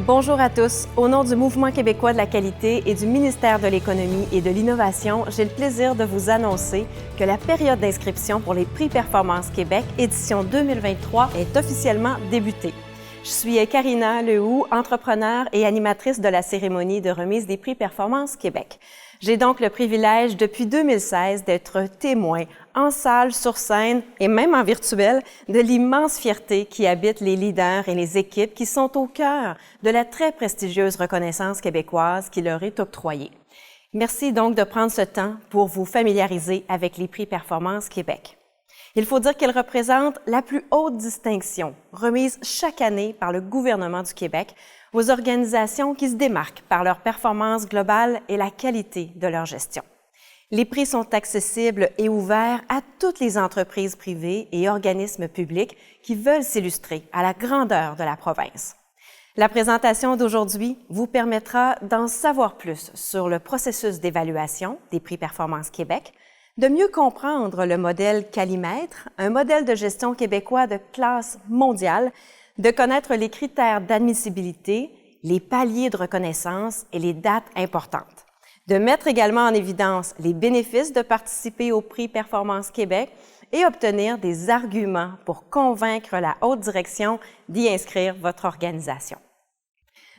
Bonjour à tous. Au nom du Mouvement québécois de la qualité et du ministère de l'Économie et de l'Innovation, j'ai le plaisir de vous annoncer que la période d'inscription pour les Prix Performance Québec édition 2023 est officiellement débutée. Je suis Karina Lehoux, entrepreneur et animatrice de la cérémonie de remise des Prix Performance Québec. J'ai donc le privilège depuis 2016 d'être témoin en salle, sur scène et même en virtuel de l'immense fierté qui habite les leaders et les équipes qui sont au cœur de la très prestigieuse reconnaissance québécoise qui leur est octroyée. Merci donc de prendre ce temps pour vous familiariser avec les Prix Performance Québec. Il faut dire qu'ils représentent la plus haute distinction remise chaque année par le gouvernement du Québec aux organisations qui se démarquent par leur performance globale et la qualité de leur gestion. Les prix sont accessibles et ouverts à toutes les entreprises privées et organismes publics qui veulent s'illustrer à la grandeur de la province. La présentation d'aujourd'hui vous permettra d'en savoir plus sur le processus d'évaluation des Prix Performance Québec, de mieux comprendre le modèle Calimètre, un modèle de gestion québécois de classe mondiale, de connaître les critères d'admissibilité, les paliers de reconnaissance et les dates importantes, de mettre également en évidence les bénéfices de participer au Prix Performance Québec et obtenir des arguments pour convaincre la haute direction d'y inscrire votre organisation.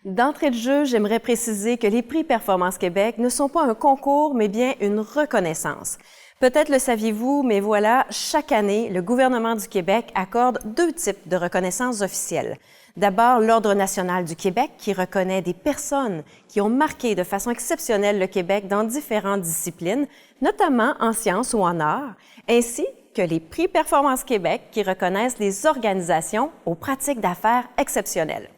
D'entrée de jeu, j'aimerais préciser que les Prix Performance Québec ne sont pas un concours, mais bien une reconnaissance. Peut-être le saviez-vous, mais voilà, chaque année, le gouvernement du Québec accorde deux types de reconnaissances officielles. D'abord, l'Ordre national du Québec, qui reconnaît des personnes qui ont marqué de façon exceptionnelle le Québec dans différentes disciplines, notamment en sciences ou en arts, ainsi que les Prix Performance Québec, qui reconnaissent les organisations aux pratiques d'affaires exceptionnelles.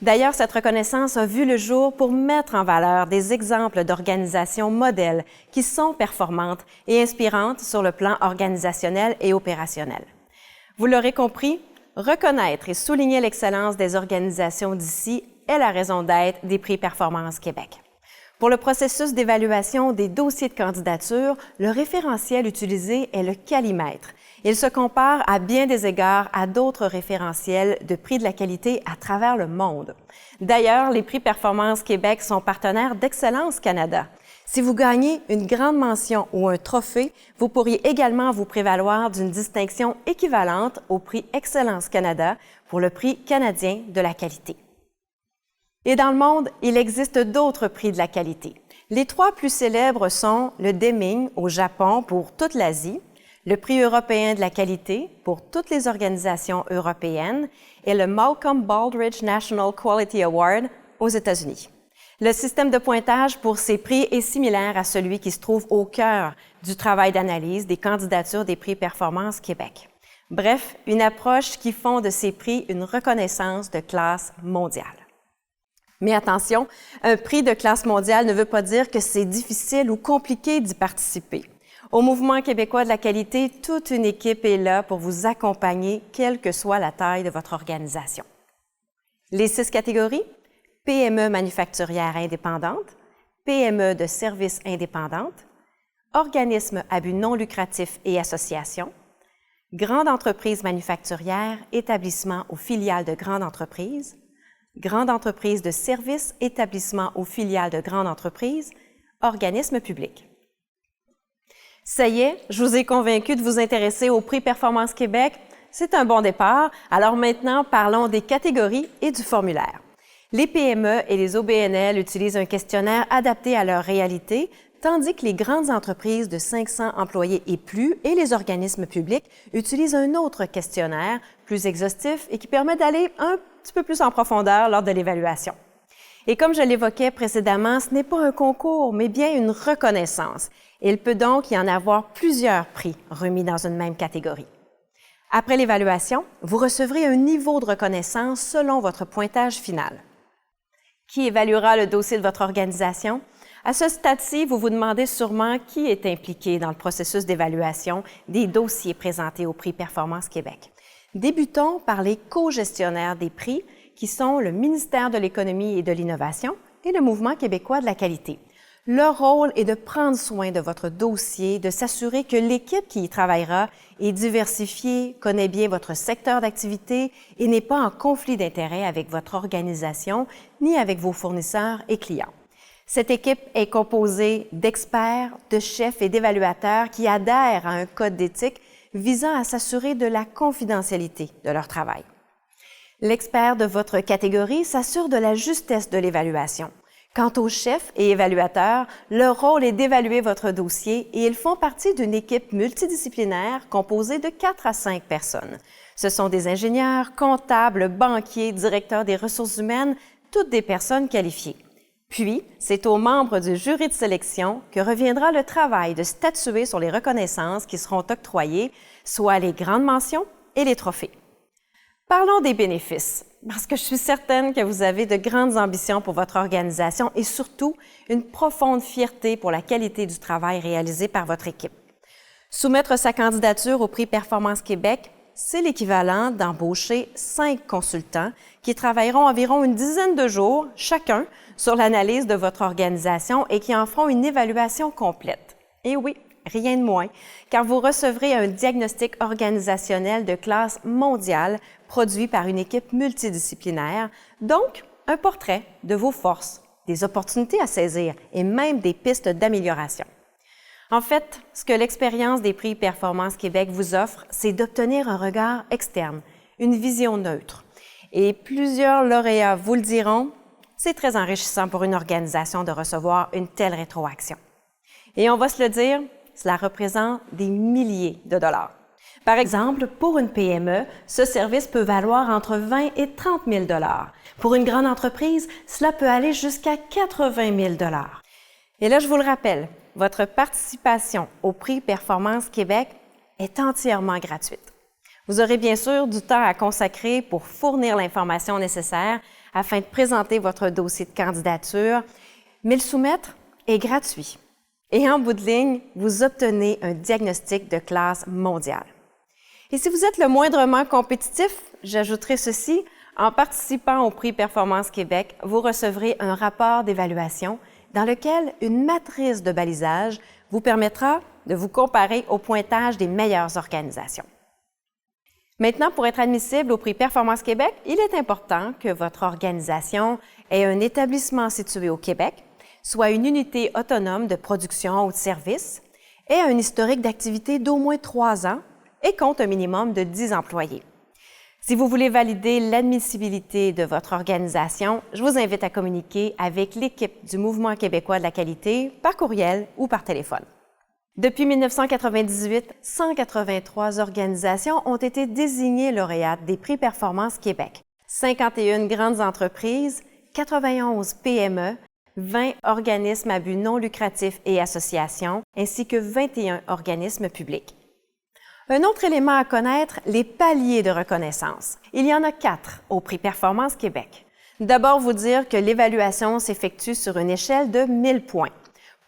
D'ailleurs, cette reconnaissance a vu le jour pour mettre en valeur des exemples d'organisations modèles qui sont performantes et inspirantes sur le plan organisationnel et opérationnel. Vous l'aurez compris, reconnaître et souligner l'excellence des organisations d'ici est la raison d'être des Prix Performance Québec. Pour le processus d'évaluation des dossiers de candidature, le référentiel utilisé est le Calimètre. Il se compare à bien des égards à d'autres référentiels de prix de la qualité à travers le monde. D'ailleurs, les Prix Performance Québec sont partenaires d'Excellence Canada. Si vous gagnez une grande mention ou un trophée, vous pourriez également vous prévaloir d'une distinction équivalente au prix Excellence Canada pour le prix canadien de la qualité. Et dans le monde, il existe d'autres prix de la qualité. Les trois plus célèbres sont le Deming au Japon pour toute l'Asie, le prix européen de la qualité pour toutes les organisations européennes et le Malcolm Baldrige National Quality Award aux États-Unis. Le système de pointage pour ces prix est similaire à celui qui se trouve au cœur du travail d'analyse des candidatures des Prix Performance Québec. Bref, une approche qui font de ces prix une reconnaissance de classe mondiale. Mais attention, un prix de classe mondiale ne veut pas dire que c'est difficile ou compliqué d'y participer. Au Mouvement québécois de la qualité, toute une équipe est là pour vous accompagner, quelle que soit la taille de votre organisation. Les 6 catégories: PME manufacturière indépendante, PME de services indépendante, organismes à but non lucratif et associations, grande entreprise manufacturière, établissement ou filiale de grande entreprise, grande entreprise de services, établissement ou filiale de grande entreprise, organisme public. Ça y est, je vous ai convaincu de vous intéresser au Prix Performance Québec. C'est un bon départ. Alors maintenant, parlons des catégories et du formulaire. Les PME et les OBNL utilisent un questionnaire adapté à leur réalité, tandis que les grandes entreprises de 500 employés et plus et les organismes publics utilisent un autre questionnaire plus exhaustif et qui permet d'aller un petit peu plus en profondeur lors de l'évaluation. Et comme je l'évoquais précédemment, ce n'est pas un concours, mais bien une reconnaissance. Il peut donc y en avoir plusieurs prix remis dans une même catégorie. Après l'évaluation, vous recevrez un niveau de reconnaissance selon votre pointage final. Qui évaluera le dossier de votre organisation? À ce stade-ci, vous vous demandez sûrement qui est impliqué dans le processus d'évaluation des dossiers présentés au Prix Performance Québec. Débutons par les co-gestionnaires des prix, qui sont le ministère de l'Économie et de l'Innovation et le Mouvement québécois de la qualité. Leur rôle est de prendre soin de votre dossier, de s'assurer que l'équipe qui y travaillera est diversifiée, connaît bien votre secteur d'activité et n'est pas en conflit d'intérêts avec votre organisation ni avec vos fournisseurs et clients. Cette équipe est composée d'experts, de chefs et d'évaluateurs qui adhèrent à un code d'éthique visant à s'assurer de la confidentialité de leur travail. L'expert de votre catégorie s'assure de la justesse de l'évaluation. Quant aux chefs et évaluateurs, leur rôle est d'évaluer votre dossier et ils font partie d'une équipe multidisciplinaire composée de 4 à 5 personnes. Ce sont des ingénieurs, comptables, banquiers, directeurs des ressources humaines, toutes des personnes qualifiées. Puis, c'est aux membres du jury de sélection que reviendra le travail de statuer sur les reconnaissances qui seront octroyées, soit les grandes mentions et les trophées. Parlons des bénéfices, parce que je suis certaine que vous avez de grandes ambitions pour votre organisation et surtout une profonde fierté pour la qualité du travail réalisé par votre équipe. Soumettre sa candidature au prix Performance Québec, c'est l'équivalent d'embaucher 5 consultants qui travailleront environ une dizaine de jours chacun sur l'analyse de votre organisation et qui en feront une évaluation complète. Et oui, rien de moins, car vous recevrez un diagnostic organisationnel de classe mondiale produit par une équipe multidisciplinaire, donc un portrait de vos forces, des opportunités à saisir et même des pistes d'amélioration. En fait, ce que l'expérience des prix Performance Québec vous offre, c'est d'obtenir un regard externe, une vision neutre. Et plusieurs lauréats vous le diront, c'est très enrichissant pour une organisation de recevoir une telle rétroaction. Et on va se le dire, cela représente des milliers de dollars. Par exemple, pour une PME, ce service peut valoir entre 20 et 30 000 dollars. Pour une grande entreprise, cela peut aller jusqu'à 80 000 dollars. Et là, je vous le rappelle, votre participation au prix Performance Québec est entièrement gratuite. Vous aurez bien sûr du temps à consacrer pour fournir l'information nécessaire afin de présenter votre dossier de candidature, mais le soumettre est gratuit. Et en bout de ligne, vous obtenez un diagnostic de classe mondiale. Et si vous êtes le moindrement compétitif, j'ajouterai ceci, en participant au prix Performance Québec, vous recevrez un rapport d'évaluation dans lequel une matrice de balisage vous permettra de vous comparer au pointage des meilleures organisations. Maintenant, pour être admissible au prix Performance Québec, il est important que votre organisation ait un établissement situé au Québec, soit une unité autonome de production ou de service, ait un historique d'activité d'au moins 3 ans et compte un minimum de 10 employés. Si vous voulez valider l'admissibilité de votre organisation, je vous invite à communiquer avec l'équipe du Mouvement québécois de la qualité par courriel ou par téléphone. Depuis 1998, 183 organisations ont été désignées lauréates des prix Performance Québec, 51 grandes entreprises, 91 PME, 20 organismes à but non lucratif et associations, ainsi que 21 organismes publics. Un autre élément à connaître, les paliers de reconnaissance. Il y en a 4 au prix Performance Québec. D'abord, vous dire que l'évaluation s'effectue sur une échelle de 1000 points.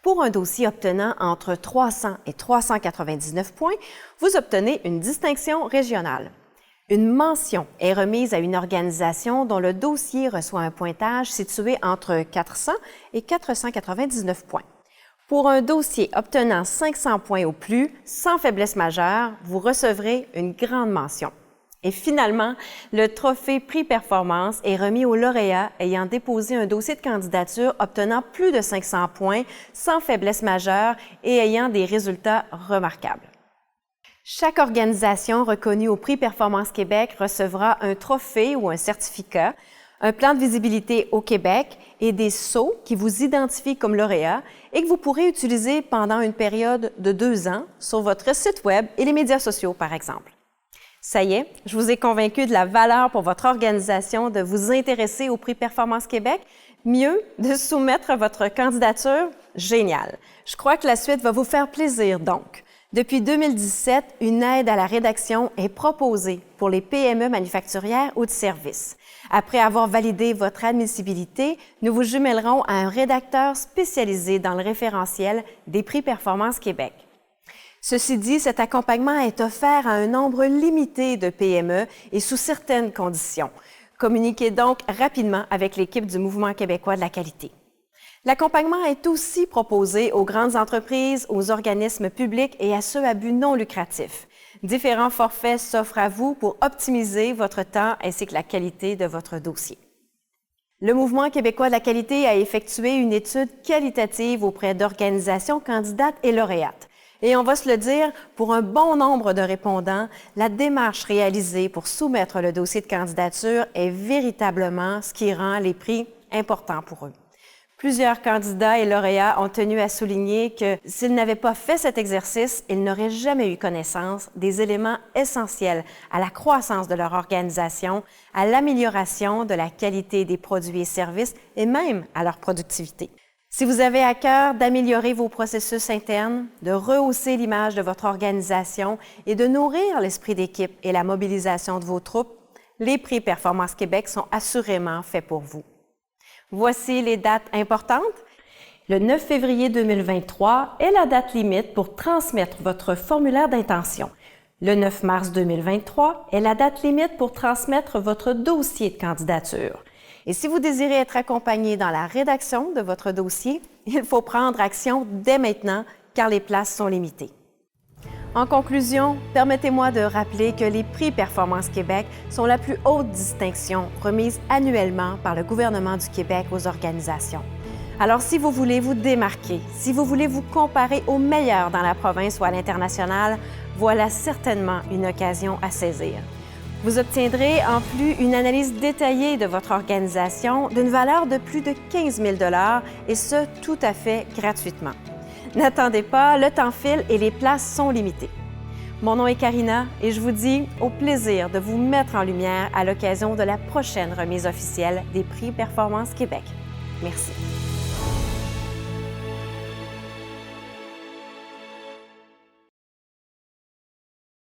Pour un dossier obtenant entre 300 et 399 points, vous obtenez une distinction régionale. Une mention est remise à une organisation dont le dossier reçoit un pointage situé entre 400 et 499 points. Pour un dossier obtenant 500 points ou plus, sans faiblesse majeure, vous recevrez une grande mention. Et finalement, le trophée Prix Performance est remis aux lauréats ayant déposé un dossier de candidature obtenant plus de 500 points, sans faiblesse majeure et ayant des résultats remarquables. Chaque organisation reconnue au Prix Performance Québec recevra un trophée ou un certificat, un plan de visibilité au Québec et des sceaux qui vous identifient comme lauréat et que vous pourrez utiliser pendant une période de 2 ans sur votre site Web et les médias sociaux, par exemple. Ça y est, je vous ai convaincu de la valeur pour votre organisation de vous intéresser au prix Performance Québec. Mieux, de soumettre votre candidature? Génial! Je crois que la suite va vous faire plaisir donc. Depuis 2017, une aide à la rédaction est proposée pour les PME manufacturières ou de services. Après avoir validé votre admissibilité, nous vous jumèlerons à un rédacteur spécialisé dans le référentiel des prix Performance Québec. Ceci dit, cet accompagnement est offert à un nombre limité de PME et sous certaines conditions. Communiquez donc rapidement avec l'équipe du Mouvement québécois de la qualité. L'accompagnement est aussi proposé aux grandes entreprises, aux organismes publics et à ceux à but non lucratif. Différents forfaits s'offrent à vous pour optimiser votre temps ainsi que la qualité de votre dossier. Le Mouvement québécois de la qualité a effectué une étude qualitative auprès d'organisations candidates et lauréates. Et on va se le dire, pour un bon nombre de répondants, la démarche réalisée pour soumettre le dossier de candidature est véritablement ce qui rend les prix importants pour eux. Plusieurs candidats et lauréats ont tenu à souligner que s'ils n'avaient pas fait cet exercice, ils n'auraient jamais eu connaissance des éléments essentiels à la croissance de leur organisation, à l'amélioration de la qualité des produits et services et même à leur productivité. Si vous avez à cœur d'améliorer vos processus internes, de rehausser l'image de votre organisation et de nourrir l'esprit d'équipe et la mobilisation de vos troupes, les prix Performance Québec sont assurément faits pour vous. Voici les dates importantes. Le 9 février 2023 est la date limite pour transmettre votre formulaire d'intention. Le 9 mars 2023 est la date limite pour transmettre votre dossier de candidature. Et si vous désirez être accompagné dans la rédaction de votre dossier, il faut prendre action dès maintenant car les places sont limitées. En conclusion, permettez-moi de rappeler que les prix Performance Québec sont la plus haute distinction remise annuellement par le gouvernement du Québec aux organisations. Alors, si vous voulez vous démarquer, si vous voulez vous comparer aux meilleurs dans la province ou à l'international, voilà certainement une occasion à saisir. Vous obtiendrez en plus une analyse détaillée de votre organisation d'une valeur de plus de 15 000 $ et ce, tout à fait gratuitement. N'attendez pas, le temps file et les places sont limitées. Mon nom est Karina et je vous dis au plaisir de vous mettre en lumière à l'occasion de la prochaine remise officielle des prix Performance Québec. Merci.